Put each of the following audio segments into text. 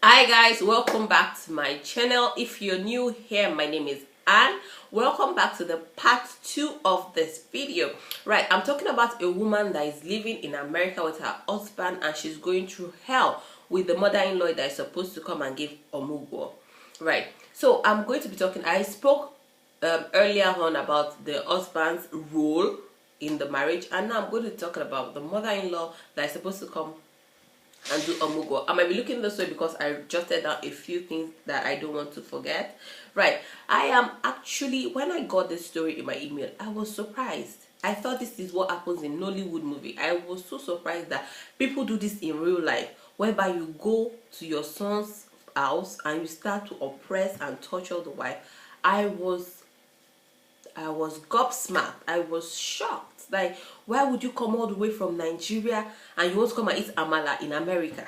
Hi guys, welcome back to my channel. If you're new here, my name is Anne. Welcome back to the part 2 of this video. Right, I'm talking about a woman that is living in America with her husband and she's going through hell with the mother-in-law that is supposed to come and give omugwo. Right, so I'm going to be talking, I spoke earlier on about the husband's role in the marriage, and now I'm going to talk about the mother-in-law that is supposed to come and do omugwo. I might be looking this way because I jotted down a few things that I don't want to forget. Right, I am actually, when I got this story in my email, I was surprised. I thought this is what happens in Nollywood movie. I was so surprised that people do this in real life, whereby you go to your son's house and you start to oppress and torture the wife. I was gobsmacked. I was shocked. Like, why would you come all the way from Nigeria and you want to come and eat amala in America?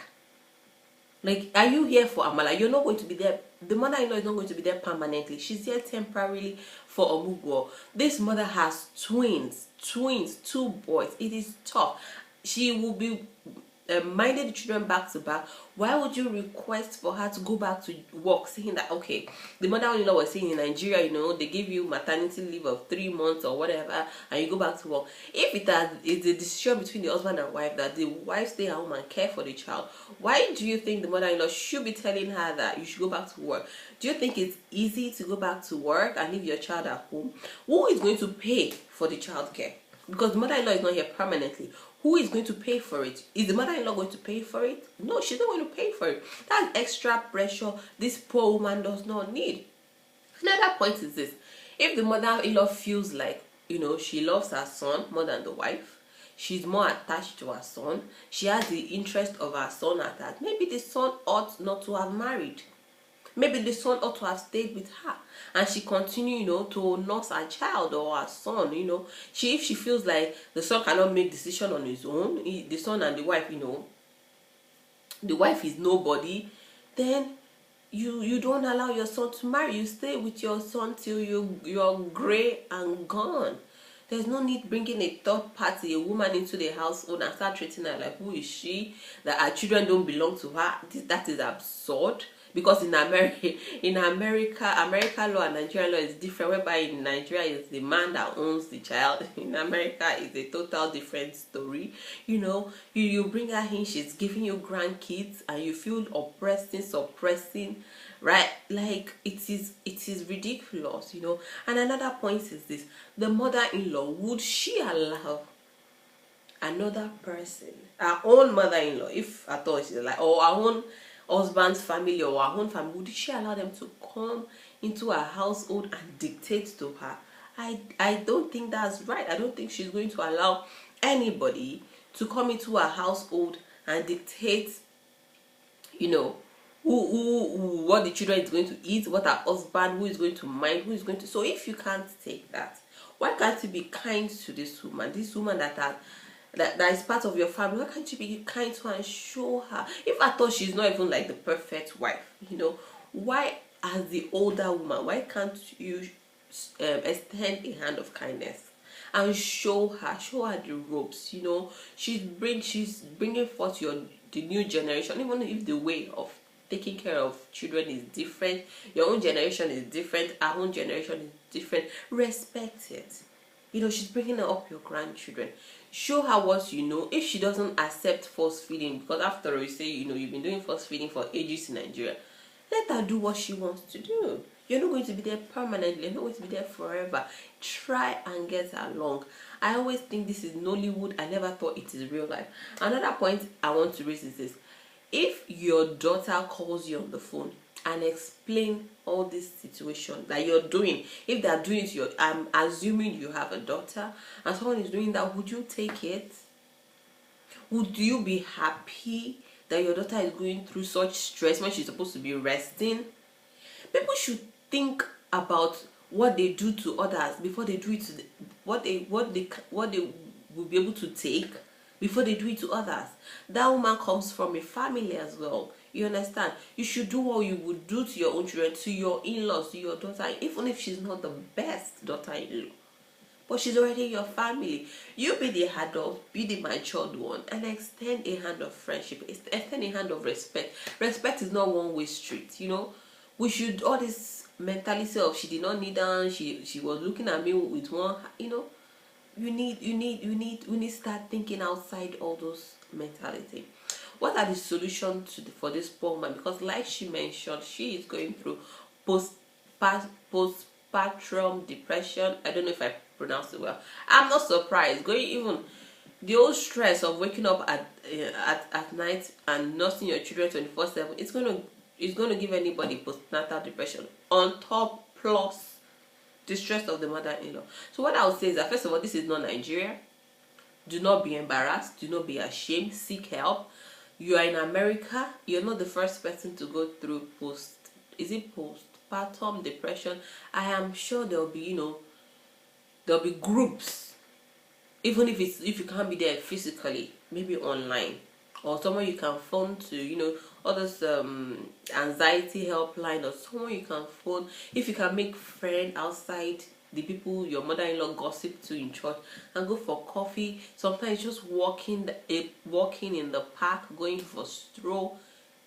Like, are you here for amala? You're not going to be there. The mother-in-law is not going to be there permanently. She's here temporarily for omugwo. This mother has twins, 2 boys. It is tough. She will be minded the children back to back. Why would you request for her to go back to work, saying that, okay, the mother-in-law was saying in Nigeria, they give you maternity leave of 3 months or whatever, and you go back to work. If it's a decision between the husband and wife that the wife stay at home and care for the child, why do you think the mother-in-law should be telling her that you should go back to work? Do you think it's easy to go back to work and leave your child at home? Who is going to pay for the child care? Because the mother-in-law is not here permanently. Who is going to pay for it? Is the mother-in-law going to pay for it? No, she's not going to pay for it. That's extra pressure this poor woman does not need. Another point is this. If the mother-in-law feels like, she loves her son more than the wife, she's more attached to her son, she has the interest of her son at heart, maybe the son ought not to have married. Maybe the son ought to have stayed with her and she continue, to nurse her child or her son, if she feels like the son cannot make decision on his own, the son and the wife, the wife is nobody, then you don't allow your son to marry. You stay with your son till you're gray and gone. There's no need bringing a third party, a woman, into the household and start treating her like, who is she? That her children don't belong to her. That is absurd. Because in America law and Nigerian law is different, whereby in Nigeria it's the man that owns the child. In America it's a total different story. You bring her in, she's giving you grandkids and you feel suppressing, right? Like, it is ridiculous, And another point is this: the mother-in-law, would she allow another person, her own mother-in-law, if at all she's like, or her own husband's family or her own family, would she allow them to come into her household and dictate to her? I don't think that's right. I don't think she's going to allow anybody to come into her household and dictate, what the children is going to eat, what her husband, who is going to mind, who is going to. So if you can't take that, why can't you be kind to this woman that is part of your family? Why can't you be kind to her and show her? If I thought she's not even like the perfect wife, why, as the older woman, why can't you extend a hand of kindness and show her the ropes? She's bringing forth the new generation. Even if the way of taking care of children is different, your own generation is different, our own generation is different, respect it. She's bringing up your grandchildren. Show her what you know. If she doesn't accept force feeding, because after all, you say, you've been doing force feeding for ages in Nigeria, let her do what she wants to do. You're not going to be there permanently. You're not going to be there forever. Try and get along. I always think this is Nollywood. I never thought it is real life. Another point I want to raise is this. If your daughter calls you on the phone and explain all this situation that you're doing, if they're doing it, I'm assuming you have a daughter and someone is doing that, would you take it? Would you be happy that your daughter is going through such stress when she's supposed to be resting? People should think about what they do to others before they do it to what they will be able to take before they do it to others. That woman comes from a family as well. You understand? You should do what you would do to your own children, to your in-laws, to your daughter, even if she's not the best daughter-in-law. but she's already your family. You be the adult, be the matured one, and extend a hand of friendship, extend a hand of respect. Respect is not one-way street, you know. We should, all this mentality of she did not need down, she was looking at me with one, you know. We need to start thinking outside all those mentality. What are the solutions for this poor woman? Because like she mentioned, she is going through postpartum depression. I don't know if I pronounced it well. I'm not surprised. Going even the old stress of waking up at night and nursing your children 24/7. It's gonna give anybody postnatal depression on top, plus the stress of the mother-in-law. So what I would say is that, first of all, this is not Nigeria. Do not be embarrassed. Do not be ashamed. Seek help. You are in America. You're not the first person to go through postpartum depression. I am sure there'll be, there'll be groups, even if you can't be there physically, maybe online, or someone you can phone to, others anxiety helpline, or someone you can phone. If you can make friends outside, the people your mother-in-law gossip to in church, and go for coffee. Sometimes just walking in the park, going for stroll,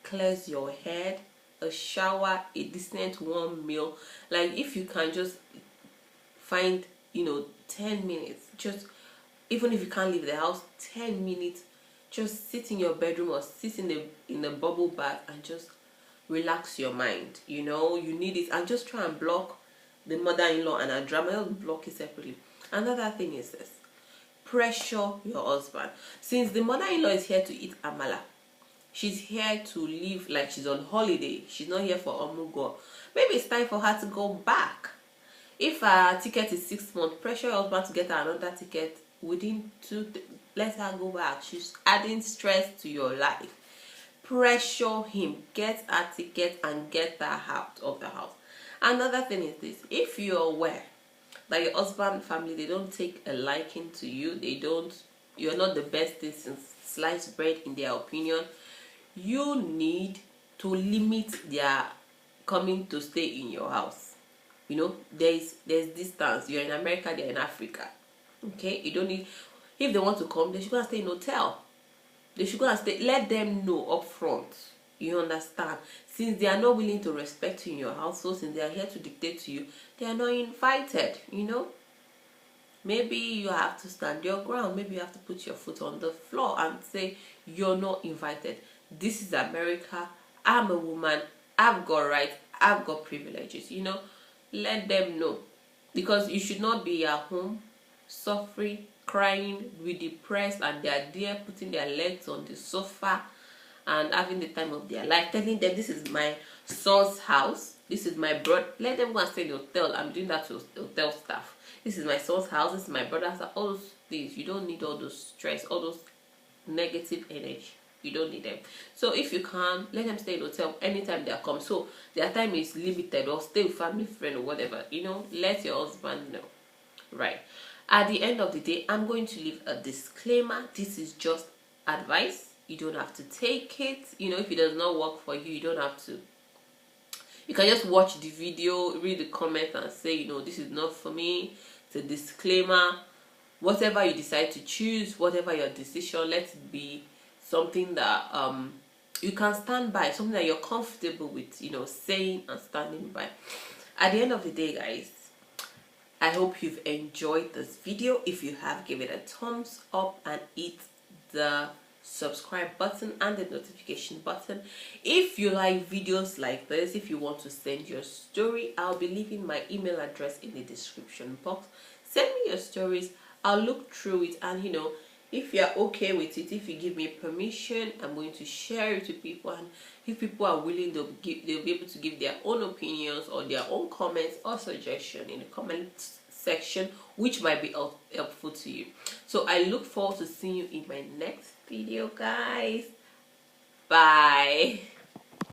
clears your head. A shower, a decent warm meal. Like, if you can just find 10 minutes, just even if you can't leave the house, 10 minutes, just sit in your bedroom or sit in the bubble bath and just relax your mind. You need it. And just try and block the mother-in-law and her drama. Just block it separately. Another thing is this: pressure your husband. Since the mother-in-law is here to eat amala, she's here to live like she's on holiday. She's not here for omugo. Maybe it's time for her to go back. If her ticket is 6 months, pressure your husband to get her another ticket within 2. Let her go back. She's adding stress to your life. Pressure him. Get her ticket and get her out of the house. Another thing is this: if you're aware that your husband family, they don't take a liking to you, you're not the best thing since sliced bread in their opinion, you need to limit their coming to stay in your house. There's distance. You're in America, they're in Africa. Okay, you don't need. If they want to come, they should go and stay in a hotel. They should go and stay. Let them know up front. You understand? Since they are not willing to respect you in your household, since they are here to dictate to you, they are not invited. Maybe you have to stand your ground. Maybe you have to put your foot on the floor and say you're not invited. This is America. I'm a woman. I've got rights. I've got privileges. Let them know, because you should not be at home suffering, crying, be depressed, and they are there putting their legs on the sofa and having the time of their life, telling them, this is my son's house, this is my brother. Let them go and stay in the hotel. I'm doing that to hotel staff. This is my son's house, this is my brother's house. All those things, you don't need all those stress, all those negative energy. You don't need them. So if you can, let them stay in the hotel anytime they come. So their time is limited, or stay with family, friend, or whatever. Let your husband know. Right. At the end of the day, I'm going to leave a disclaimer. This is just advice. You don't have to take it. If it does not work for you, you don't have to. You can just watch the video, read the comment, and say, this is not for me. It's a disclaimer. Whatever you decide to choose, whatever your decision, let it be something that you can stand by, something that you're comfortable with, saying and standing by. At the end of the day, guys, I hope you've enjoyed this video. If you have, give it a thumbs up and hit the subscribe button and the notification button. If you like videos like this, if you want to send your story, I'll be leaving my email address in the description box. Send me your stories. I'll look through it, and if you're okay with it, if you give me permission, I'm going to share it to people. And if people are willing, they'll be able to give their own opinions or their own comments or suggestion in the comment section, which might be helpful to you. So I look forward to seeing you in my next video, guys. Bye.